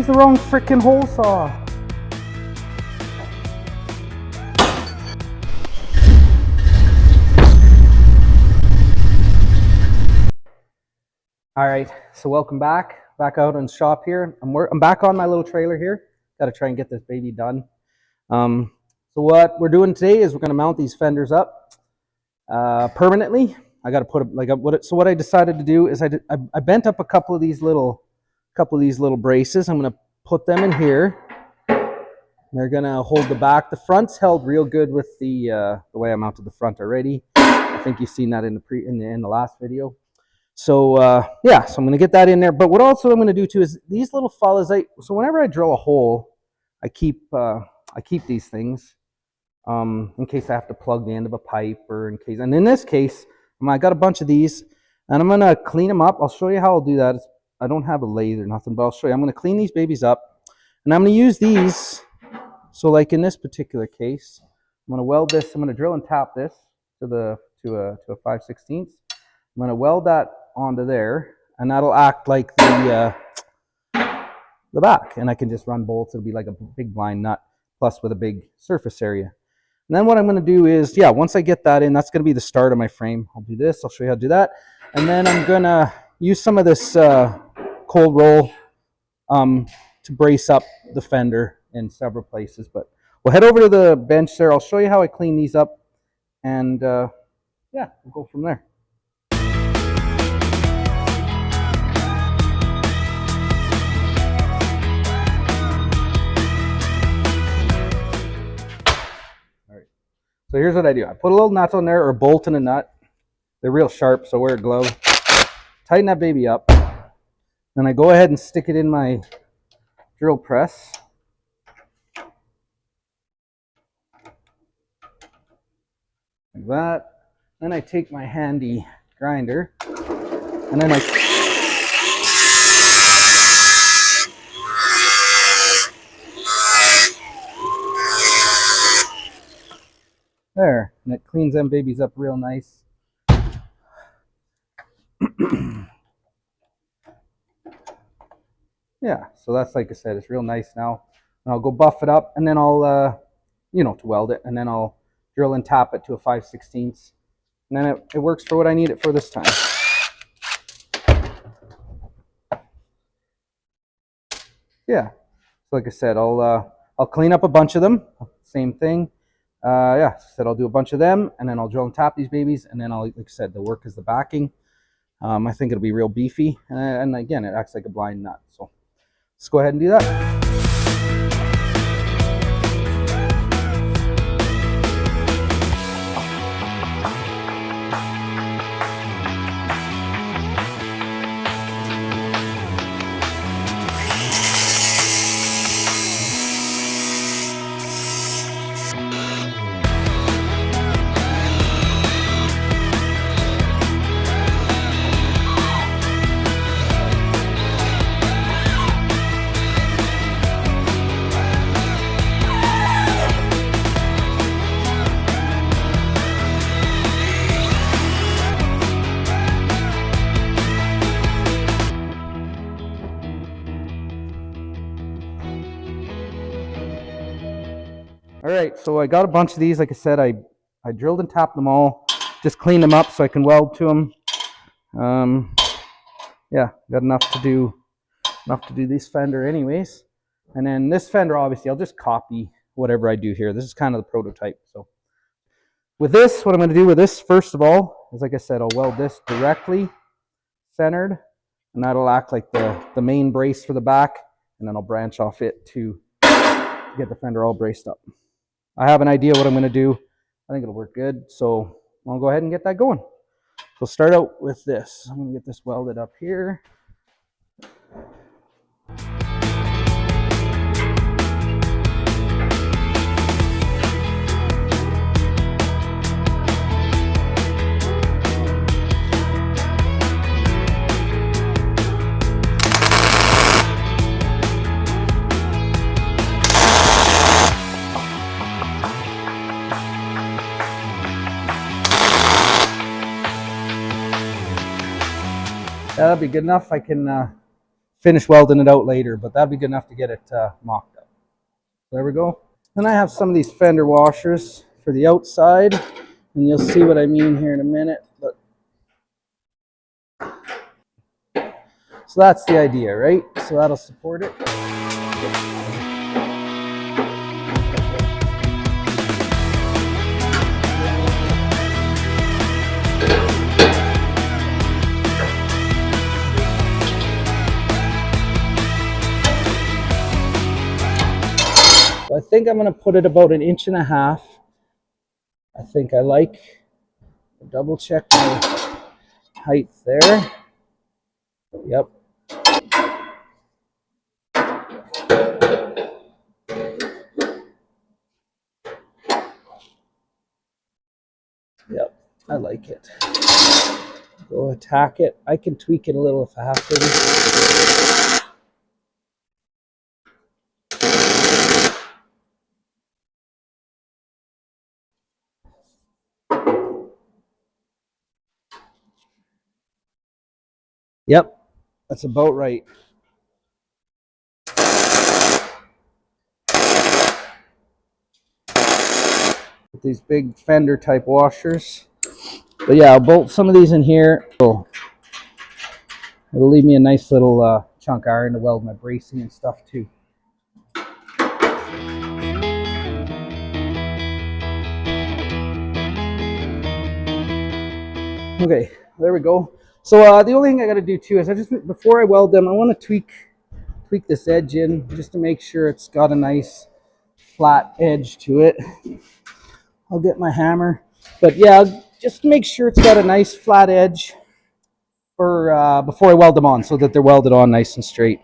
use the wrong freaking hole saw. All right, so welcome back out in shop here. I'm back on my little trailer here. Got to try and get this baby done. So what we're doing today is we're going to mount these fenders up permanently. I got to put so what I decided to do is I bent up a couple of these little braces. I'm going to put them in here. They're going to hold the back. The front's held real good with the way I mounted the front already. I think you've seen that in the last video. So yeah, so I'm going to get that in there. But what also I'm going to do too is these little fellas. So whenever I drill a hole, I keep these things in case I have to plug the end of a pipe, or in case. And in this case, I got a bunch of these, and I'm going to clean them up. I'll show you how I'll do that. I don't have a lathe or nothing, but I'll show you. I'm going to clean these babies up, and I'm going to use these. So like in this particular case, I'm going to weld this. I'm going to drill and tap this to a 5/16. I'm going to weld that onto there, and that'll act like the back, and I can just run bolts. It'll be like a big blind nut, plus with a big surface area. And then what I'm going to do is, yeah, once I get that in, that's going to be the start of my frame. I'll do this. I'll show you how to do that, and then I'm going to use some of this cold roll to brace up the fender in several places. But we'll head over to the bench there. I'll show you how I clean these up, and yeah, we'll go from there. So here's what I do. I put a little nut on there, or a bolt and a nut. They're real sharp, so wear a glove. Tighten that baby up. Then I go ahead and stick it in my drill press. Like that. Then I take my handy grinder, and then there, and it cleans them babies up real nice. Yeah, so that's, like I said, it's real nice now. And I'll go buff it up, and then I'll, to weld it, and then I'll drill and tap it to a 5/16. And then it works for what I need it for this time. Yeah, so like I said, I'll clean up a bunch of them. Same thing. Yeah, so I said I'll do a bunch of them, and then I'll drill and tap these babies, and then like I said, the work is the backing. I think it'll be real beefy, and again, it acts like a blind nut. So let's go ahead and do that. All right, so I got a bunch of these. Like I said, I drilled and tapped them all, just cleaned them up so I can weld to them. Yeah, got enough to do this fender anyways. And then this fender, obviously, I'll just copy whatever I do here. This is kind of the prototype. So with this, what I'm going to do with this, first of all, is like I said, I'll weld this directly centered, and that'll act like the main brace for the back, and then I'll branch off it to get the fender all braced up. I have an idea what I'm going to do. I think it'll work good, so I'll go ahead and get that going. So start out with this. I'm going to get this welded up here. That'll be good enough. I can finish welding it out later, but that'd be good enough to get it mocked up. There we go. Then I have some of these fender washers for the outside, and you'll see what I mean here in a minute. But so that's the idea, right? So that'll support it. So I think I'm going to put it about 1.5 inches. I think I like. Double check my height there. Yep. Yep, I like it. Go attack it. I can tweak it a little if I have to. Yep, that's about right. With these big fender type washers. But yeah, I'll bolt some of these in here. It'll leave me a nice little chunk iron to weld my bracing and stuff too. Okay, there we go. So the only thing I got to do too is before I weld them, I want to tweak this edge in just to make sure it's got a nice flat edge to it. I'll get my hammer, but yeah, just make sure it's got a nice flat edge for before I weld them on, so that they're welded on nice and straight.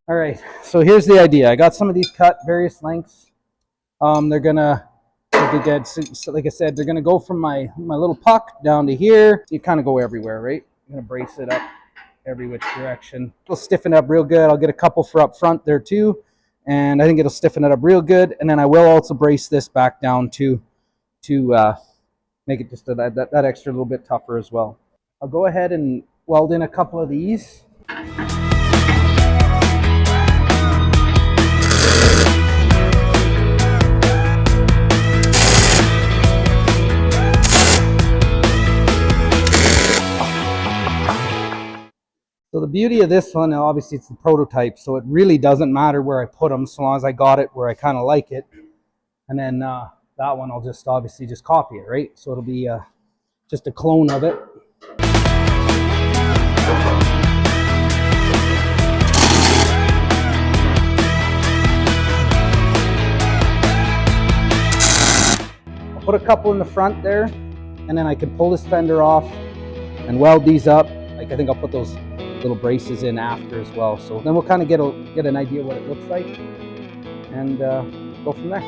All right, so here's the idea. I got some of these cut various lengths. They're gonna, like I said, they're gonna go from my little puck down to here. You kind of go everywhere, right? I'm gonna brace it up every which direction. It'll stiffen up real good. I'll get a couple for up front there too, and I think it'll stiffen it up real good. And then I will also brace this back down to make it just that extra little bit tougher as well. I'll go ahead and weld in a couple of these. So the beauty of this one, obviously it's the prototype, so it really doesn't matter where I put them, so long as I got it where I kind of like it. And then that one I'll just obviously just copy it, right? So it'll be just a clone of it. I'll put a couple in the front there, and then I can pull this fender off and weld these up. Like I think I'll put those little braces in after as well. So then we'll kind of get an idea what it looks like, and go from there.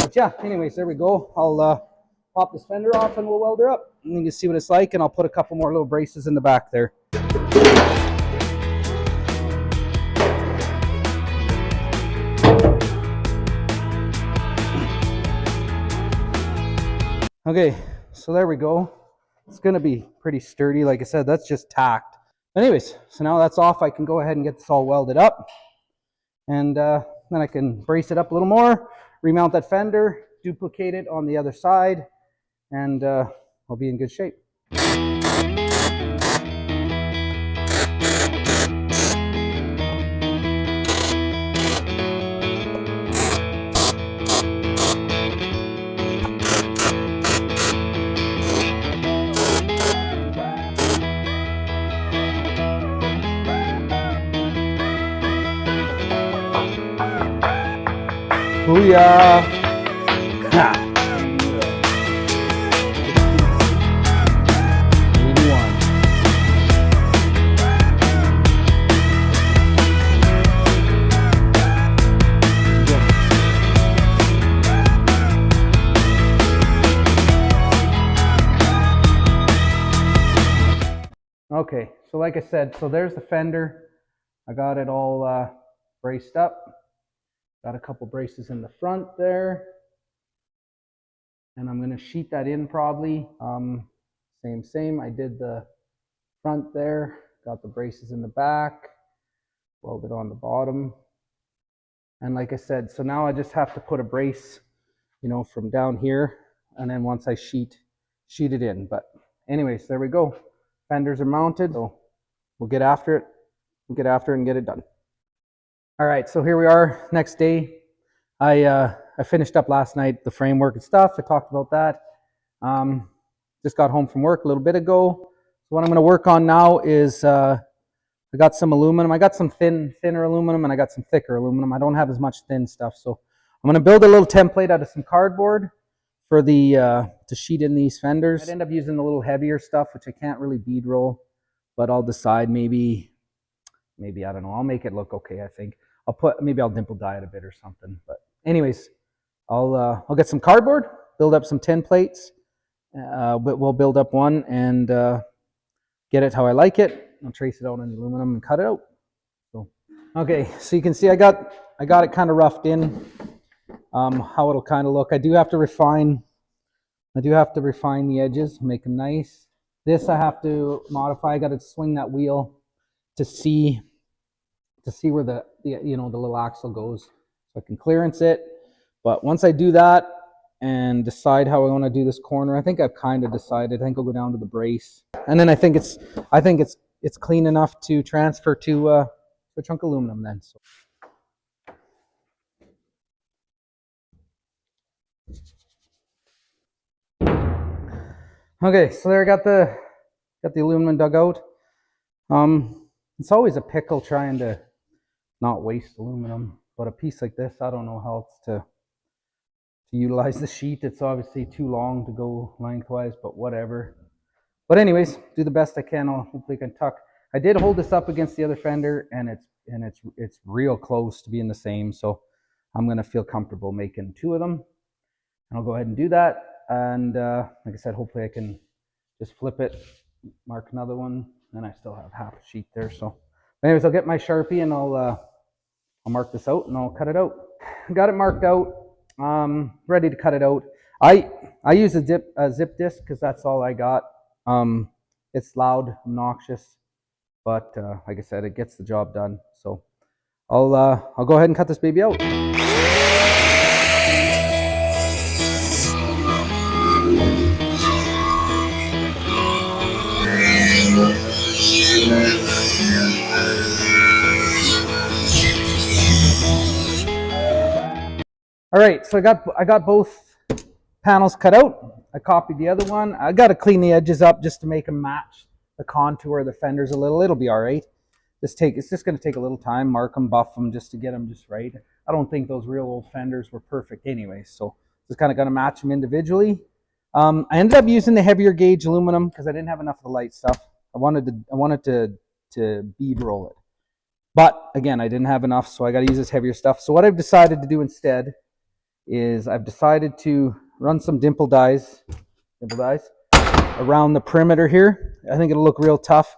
But yeah, anyways, there we go. I'll pop this fender off and we'll weld her up, and you can see what it's like, and I'll put a couple more little braces in the back there. Okay, so there we go. It's going to be pretty sturdy. Like I said, that's just tacked. Anyways, so now that's off, I can go ahead and get this all welded up, and then I can brace it up a little more, remount that fender, duplicate it on the other side, and I'll be in good shape. Booyah! Ha! 81. Okay, so like I said, so there's the fender. I got it all braced up. Got a couple braces in the front there. And I'm going to sheet that in probably. Same. I did the front there. Got the braces in the back. Welded on the bottom. And like I said, so now I just have to put a brace, you know, from down here. And then once I sheet it in. But anyways, there we go. Fenders are mounted. So we'll get after it. We'll get after it and get it done. All right, so here we are, next day. I finished up last night the framework and stuff. I talked about that. Just got home from work a little bit ago. So what I'm going to work on now is I got some aluminum. I got some thinner aluminum and I got some thicker aluminum. I don't have as much thin stuff, so I'm going to build a little template out of some cardboard for the to sheet in these fenders. I'd end up using a little heavier stuff, which I can't really bead roll, but I'll decide maybe I don't know. I'll make it look okay. I think maybe I'll dimple dye it a bit or something. But anyways, I'll get some cardboard, build up some tin plates. But we'll build up one and get it how I like it. I'll trace it out in the aluminum and cut it out. So okay, so you can see I got it kind of roughed in. How it'll kind of look. I do have to refine the edges, make them nice. This I have to modify. I got to swing that wheel to see where the little axle goes, so I can clearance it. But once I do that and decide how I want to do this corner, I think I've kind of decided. I think I'll go down to the brace, and then I think it's clean enough to transfer to a chunk of aluminum then. So. Okay, so there I got the aluminum dug out. It's always a pickle trying to not waste aluminum, but a piece like this, I don't know how else to utilize the sheet. It's obviously too long to go lengthwise, but whatever. But anyways, do the best I can. Hopefully I can tuck. I did hold this up against the other fender, and it's real close to being the same, so I'm gonna feel comfortable making two of them, and I'll go ahead and do that. And like I said, hopefully I can just flip it, mark another one, and I still have half a sheet there. So anyways, I'll get my Sharpie and I'll mark this out and I'll cut it out. Got it marked out, ready to cut it out. I use a zip disc because that's all I got. It's loud, obnoxious, but like I said, it gets the job done. So I'll go ahead and cut this baby out. All right, so I got both panels cut out. I copied the other one. I got to clean the edges up just to make them match the contour of the fenders a little. It'll be all right. It's just going to take a little time. Mark them, buff them, just to get them just right. I don't think those real old fenders were perfect anyway, so just kind of going to match them individually. I ended up using the heavier gauge aluminum because I didn't have enough of the light stuff. I wanted to bead roll it, but again, I didn't have enough, so I got to use this heavier stuff. So what I've decided to do instead is I've decided to run some dimple dyes around the perimeter here. I think it'll look real tough.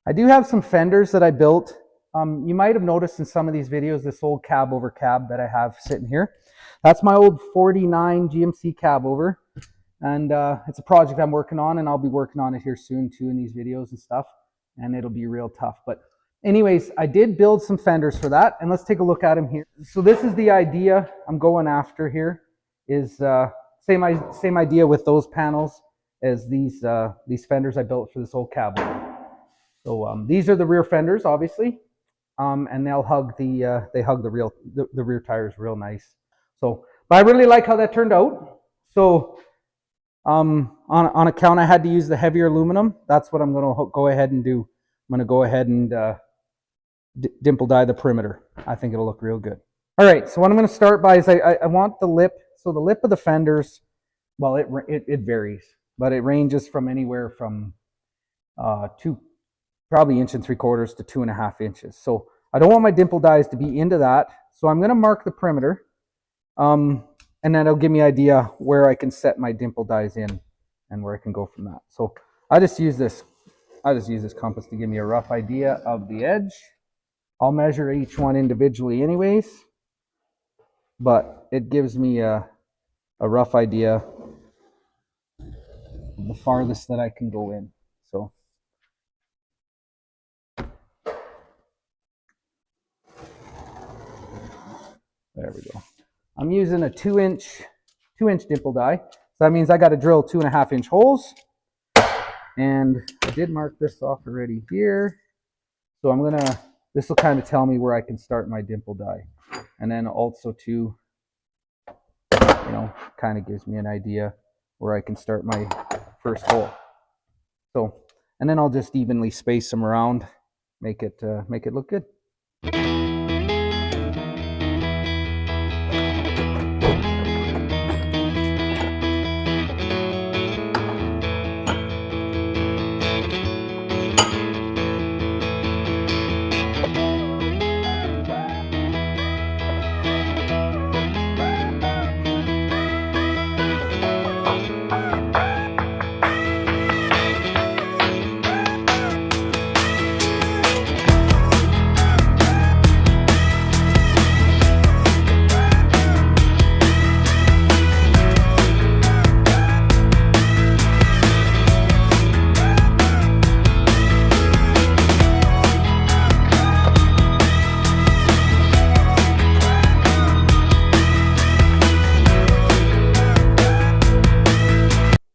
I do have some fenders that I built. You might have noticed in some of these videos this old cab over cab that I have sitting here. That's my old 49 GMC cab over, and it's a project I'm working on, and I'll be working on it here soon too in these videos and stuff, and it'll be real tough. But anyways, I did build some fenders for that, and let's take a look at them here. So this is the idea I'm going after here, is same idea with those panels as these fenders I built for this old cab. So these are the rear fenders, obviously, and they'll hug the rear tires real nice. So, but I really like how that turned out. So on account I had to use the heavier aluminum, that's what I'm going to go ahead and do. I'm going to go ahead and dimple dye the perimeter. I think it'll look real good. All right, so what I'm going to start by is I want the lip. So the lip of the fenders, well, it varies, but it ranges from anywhere from probably 1.75 to 2.5 inches. So I don't want my dimple dies to be into that. So I'm going to mark the perimeter, and then it'll give me an idea where I can set my dimple dies in and where I can go from that. So I just use this compass to give me a rough idea of the edge. I'll measure each one individually anyways, but it gives me a rough idea of the farthest that I can go in. So there we go. I'm using a 2-inch dimple die. So that means I got to drill 2.5-inch holes. And I did mark this off already here. So this will kind of tell me where I can start my dimple die. And then also too, kind of gives me an idea where I can start my first hole. So, and then I'll just evenly space them around, make it look good.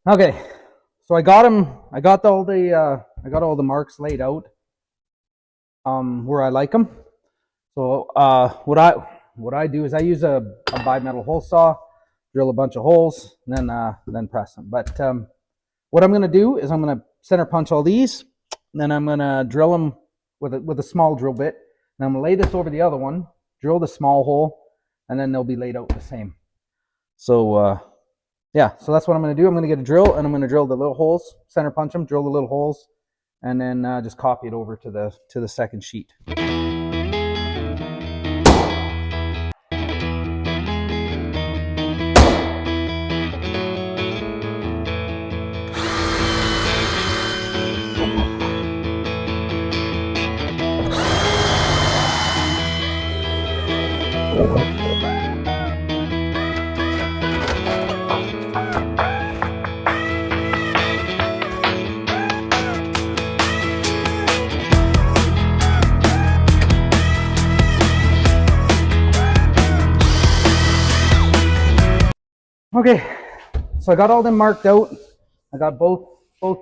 Okay, so I got them. I got all the marks laid out where I like them. So what I do is I use a bimetal hole saw, drill a bunch of holes, and then press them. But what I'm going to do is I'm going to center punch all these, and then I'm going to drill them with a small drill bit. And I'm going to lay this over the other one, drill the small hole, and then they'll be laid out the same. So yeah, so that's what I'm going to do. I'm going to get a drill, and I'm going to drill the little holes, center punch them, drill the little holes, and then just copy it over to the second sheet. Okay, so I got all them marked out. I got both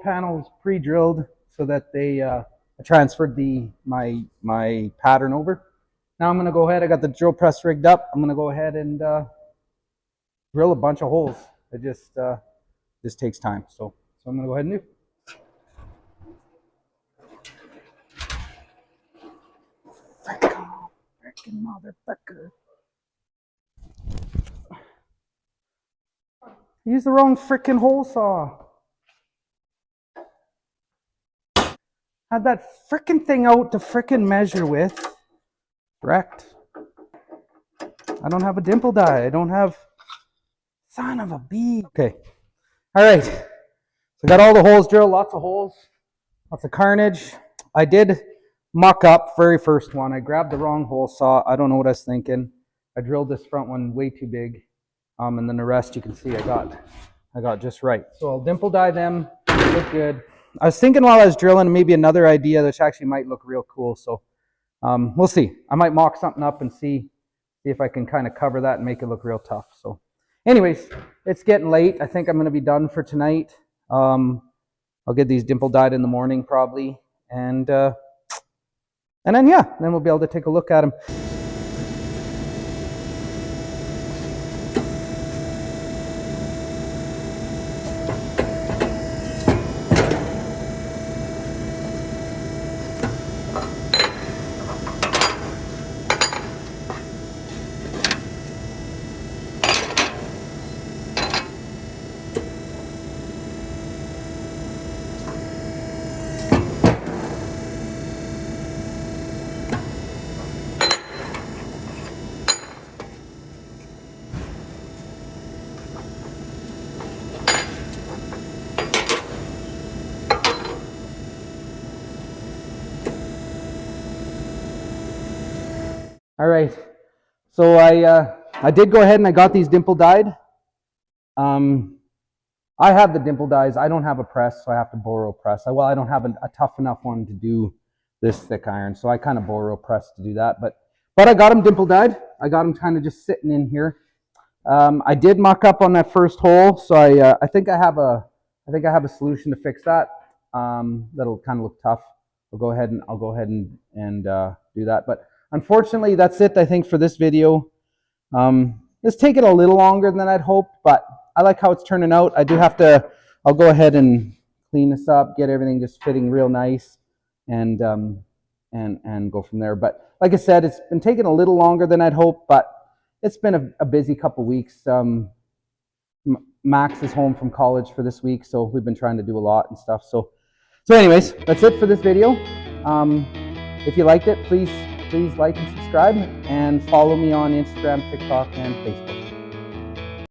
panels pre-drilled so that they I transferred my pattern over. Now I'm going to go ahead. I got the drill press rigged up. I'm going to go ahead and drill a bunch of holes. It just takes time. So I'm going to go ahead and do. Freaking motherfucker! Use the wrong freaking hole saw. Had that freaking thing out to freaking measure with. Wrecked. I don't have a dimple die. I don't have. Son of a bee. Okay. All right. So I got all the holes drilled. Lots of holes. Lots of carnage. I did muck up very first one. I grabbed the wrong hole saw. I don't know what I was thinking. I drilled this front one way too big. And then the rest you can see I got just right. So I'll dimple die them. Look good. I was thinking while I was drilling maybe another idea that actually might look real cool. So we'll see. I might mock something up and see if I can kind of cover that and make it look real tough. So anyways, it's getting late. I think I'm going to be done for tonight. I'll get these dimple dyed in the morning probably. And then then we'll be able to take a look at them. All right. So I did go ahead and I got these Dimple dyed. I have the Dimple dyes. I don't have a press, so I have to borrow a press. Well, I don't have a tough enough one to do this thick iron, so I kind of borrow a press to do that. But I got them Dimple dyed. I got them kind of just sitting in here. I did muck up on that first hole, so I think I have a solution to fix that. That'll kind of look tough. I'll go ahead and do that. But unfortunately, that's it. I think for this video. It's taken a little longer than I'd hoped, but I like how it's turning out. I do have to. I'll go ahead and clean this up, get everything just fitting real nice, and go from there. But like I said, it's been taking a little longer than I'd hoped, but it's been a busy couple weeks. Max is home from college for this week, so we've been trying to do a lot and stuff. So anyways, that's it for this video. If you liked it, please like and subscribe, and follow me on Instagram, TikTok, and Facebook.